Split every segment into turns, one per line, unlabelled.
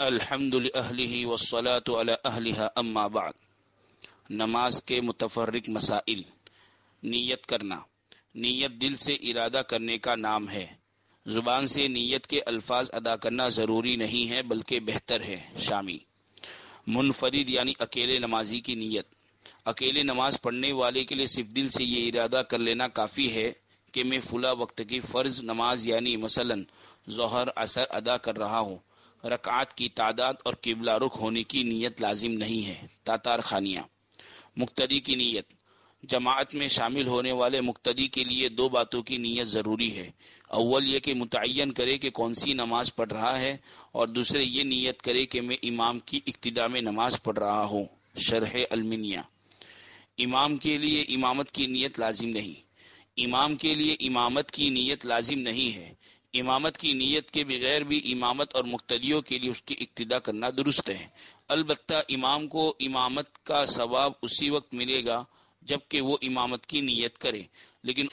الحمد للہ والصلاة علی اہلہا اما بعد۔ نماز کے متفرق مسائل۔ نیت کرنا، نیت دل سے ارادہ کرنے کا نام ہے۔ زبان سے نیت کے الفاظ ادا کرنا ضروری نہیں ہے بلکہ بہتر ہے۔ شامی۔ منفرد یعنی اکیلے نمازی کی نیت۔ اکیلے نماز پڑھنے والے کے لیے صرف دل سے یہ ارادہ کر لینا کافی ہے کہ میں فلاں وقت کی فرض نماز یعنی مثلا ظہر عصر ادا کر رہا ہوں۔ رکعات کی تعداد اور قبلہ رخ ہونے کی نیت لازم نہیں ہے۔ تاتار خانیہ۔ مقتدی کی نیت۔ جماعت میں شامل ہونے والے مقتدی کے لیے دو باتوں کی نیت ضروری ہے۔ اول یہ کہ متعین کرے کہ کون سی نماز پڑھ رہا ہے، اور دوسرے یہ نیت کرے کہ میں امام کی اقتداء میں نماز پڑھ رہا ہوں۔ شرح المنیہ۔ امام کے لیے امامت کی نیت لازم نہیں۔ امام کے لیے امامت کی نیت لازم نہیں ہے۔ امامت کی نیت کے بغیر بھی امامت اور مقتدیوں کے لیے اس کی اقتداء کرنا درست ہے۔ البتہ امام کو امامت کا ثواب اسی وقت ملے گا جب کہ وہ امامت کی نیت کرے، لیکن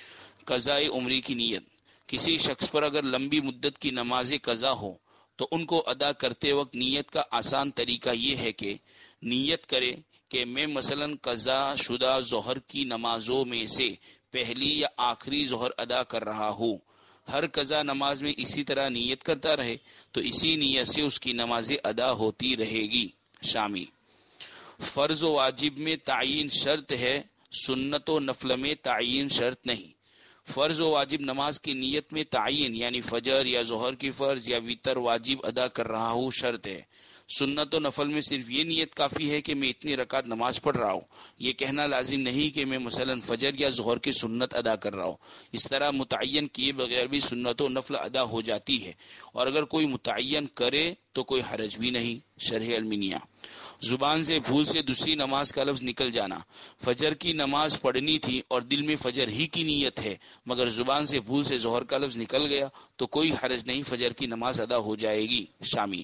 قضاء عمری کی نیت۔ کسی شخص پر اگر لمبی مدت کی نماز قضا ہو تو ان کو ادا کرتے وقت نیت کا آسان طریقہ یہ ہے کہ نیت کرے کہ میں مثلا قضا شدہ ظہر کی نمازوں میں سے پہلی یا آخری ظہر ادا کر رہا ہوں۔ ہر قضا نماز میں اسی طرح نیت کرتا رہے تو اسی نیت سے اس کی نمازیں ادا ہوتی رہے گی۔ شامی۔ فرض و واجب میں تعین شرط ہے، سنت و نفل میں تعین شرط نہیں۔ فرض و واجب نماز کی نیت میں تعین یعنی فجر یا ظہر کی فرض یا وتر واجب ادا کر رہا ہوں شرط ہے۔ سنت و نفل میں صرف یہ نیت کافی ہے کہ میں اتنی رکعت نماز پڑھ رہا ہوں۔ یہ کہنا لازم نہیں کہ میں مثلا فجر یا ظہر کی سنت ادا کر رہا ہوں۔ اس طرح متعین کیے بغیر بھی سنت و نفل ادا ہو جاتی ہے، اور اگر کوئی متعین کرے تو کوئی حرج بھی نہیں۔ شرح المنیہ۔ زبان سے بھول سے دوسری نماز کا لفظ نکل جانا۔ فجر کی نماز پڑھنی تھی اور دل میں فجر ہی کی نیت ہے، مگر زبان سے بھول سے ظہر کا لفظ نکل گیا تو کوئی حرج نہیں، فجر کی نماز ادا ہو جائے گی۔ شامی۔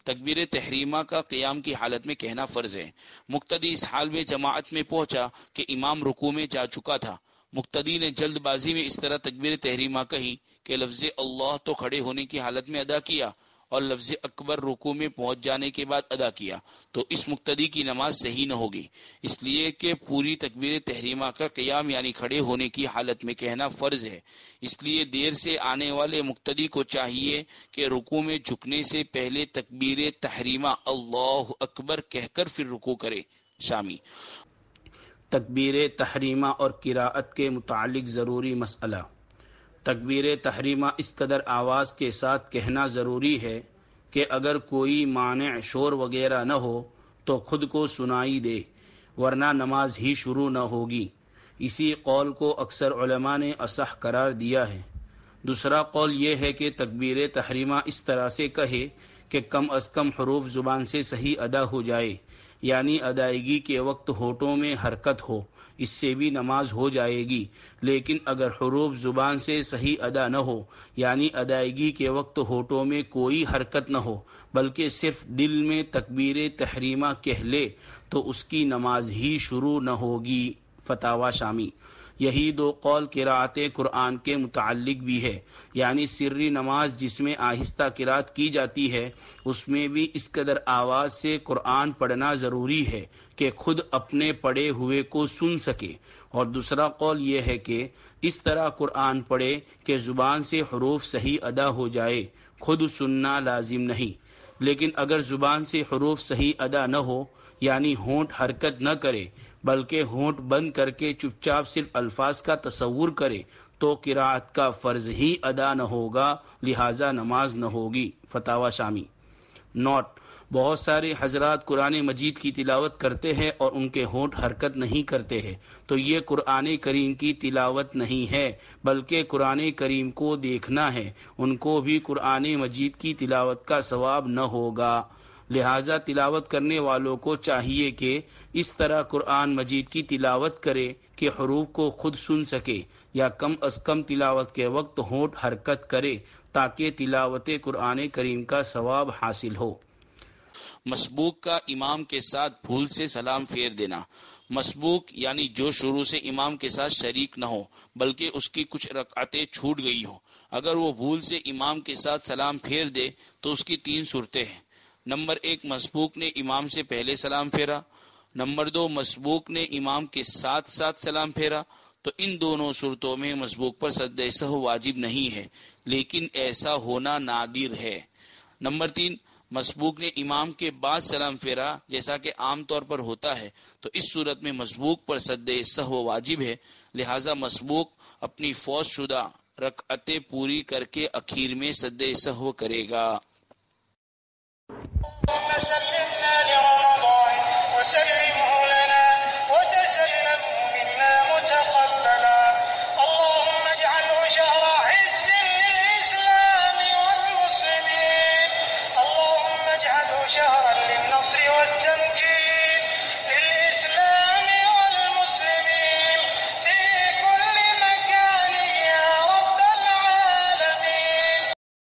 تکبیر تحریمہ کا قیام کی حالت میں کہنا فرض ہے۔ مقتدی اس حال میں جماعت میں پہنچا کہ امام رکوع میں جا چکا تھا۔ مقتدی نے جلد بازی میں اس طرح تکبیر تحریمہ کہی کہ لفظ اللہ تو کھڑے ہونے کی حالت میں ادا کیا اور لفظ اکبر رکوع میں پہنچ جانے کے بعد ادا کیا تو اس مقتدی کی نماز صحیح نہ ہوگی، اس لیے کہ پوری تکبیر تحریمہ کا قیام یعنی کھڑے ہونے کی حالت میں کہنا فرض ہے۔ اس لیے دیر سے آنے والے مقتدی کو چاہیے کہ رکوع میں جھکنے سے پہلے تکبیر تحریمہ اللہ اکبر کہہ کر پھر رکوع کرے۔ شامی۔
تکبیر تحریمہ اور قراءت کے متعلق ضروری مسئلہ۔ تکبیر تحریمہ اس قدر آواز کے ساتھ کہنا ضروری ہے کہ اگر کوئی مانع شور وغیرہ نہ ہو تو خود کو سنائی دے، ورنہ نماز ہی شروع نہ ہوگی۔ اسی قول کو اکثر علماء نے اصح قرار دیا ہے۔ دوسرا قول یہ ہے کہ تکبیر تحریمہ اس طرح سے کہے کہ کم از کم حروف زبان سے صحیح ادا ہو جائے، یعنی ادائیگی کے وقت ہونٹوں میں حرکت ہو، اس سے بھی نماز ہو جائے گی۔ لیکن اگر حروف زبان سے صحیح ادا نہ ہو، یعنی ادائیگی کے وقت ہونٹوں میں کوئی حرکت نہ ہو بلکہ صرف دل میں تکبیر تحریمہ کہہ لے تو اس کی نماز ہی شروع نہ ہوگی۔ فتاوی شامی۔ یہی دو قول قراءت قرآن کے متعلق بھی ہے، یعنی سری نماز جس میں آہستہ قراءت کی جاتی ہے اس میں بھی اس قدر آواز سے قرآن پڑھنا ضروری ہے کہ خود اپنے پڑھے ہوئے کو سن سکے، اور دوسرا قول یہ ہے کہ اس طرح قرآن پڑھے کہ زبان سے حروف صحیح ادا ہو جائے، خود سننا لازم نہیں۔ لیکن اگر زبان سے حروف صحیح ادا نہ ہو، یعنی ہونٹ حرکت نہ کرے بلکہ ہونٹ بند کر کے چپ چاپ صرف الفاظ کا تصور کرے تو قراءت کا فرض ہی ادا نہ ہوگا، لہٰذا نماز نہ ہوگی۔ فتاوی شامی۔ نوٹ: بہت سارے حضرات قرآن مجید کی تلاوت کرتے ہیں اور ان کے ہونٹ حرکت نہیں کرتے ہیں تو یہ قرآن کریم کی تلاوت نہیں ہے بلکہ قرآن کریم کو دیکھنا ہے، ان کو بھی قرآن مجید کی تلاوت کا ثواب نہ ہوگا۔ لہٰذا تلاوت کرنے والوں کو چاہیے کہ اس طرح قرآن مجید کی تلاوت کرے کہ حروف کو خود سن سکے، یا کم از کم تلاوت کے وقت ہونٹ حرکت کرے تاکہ تلاوت قرآن کریم کا ثواب حاصل ہو۔
مسبوق کا امام کے ساتھ بھول سے سلام پھیر دینا۔ مسبوق یعنی جو شروع سے امام کے ساتھ شریک نہ ہو بلکہ اس کی کچھ رکعتیں چھوٹ گئی ہوں، اگر وہ بھول سے امام کے ساتھ سلام پھیر دے تو اس کی تین صورتیں ہیں۔ نمبر 1 مسبوق نے امام سے پہلے سلام پھیرا، نمبر 2 مسبوق نے امام کے ساتھ ساتھ سلام پھیرا، تو ان دونوں صورتوں میں مسبوق پر سجدہ سہو واجب نہیں ہے، لیکن ایسا ہونا نادر ہے۔ نمبر 3 مسبوق نے امام کے بعد سلام پھیرا جیسا کہ عام طور پر ہوتا ہے، تو اس صورت میں مسبوق پر سجدہ سہو واجب ہے، لہذا مسبوق اپنی فوت شدہ رکعتیں پوری کر کے اخیر میں سجدہ سہو کرے گا۔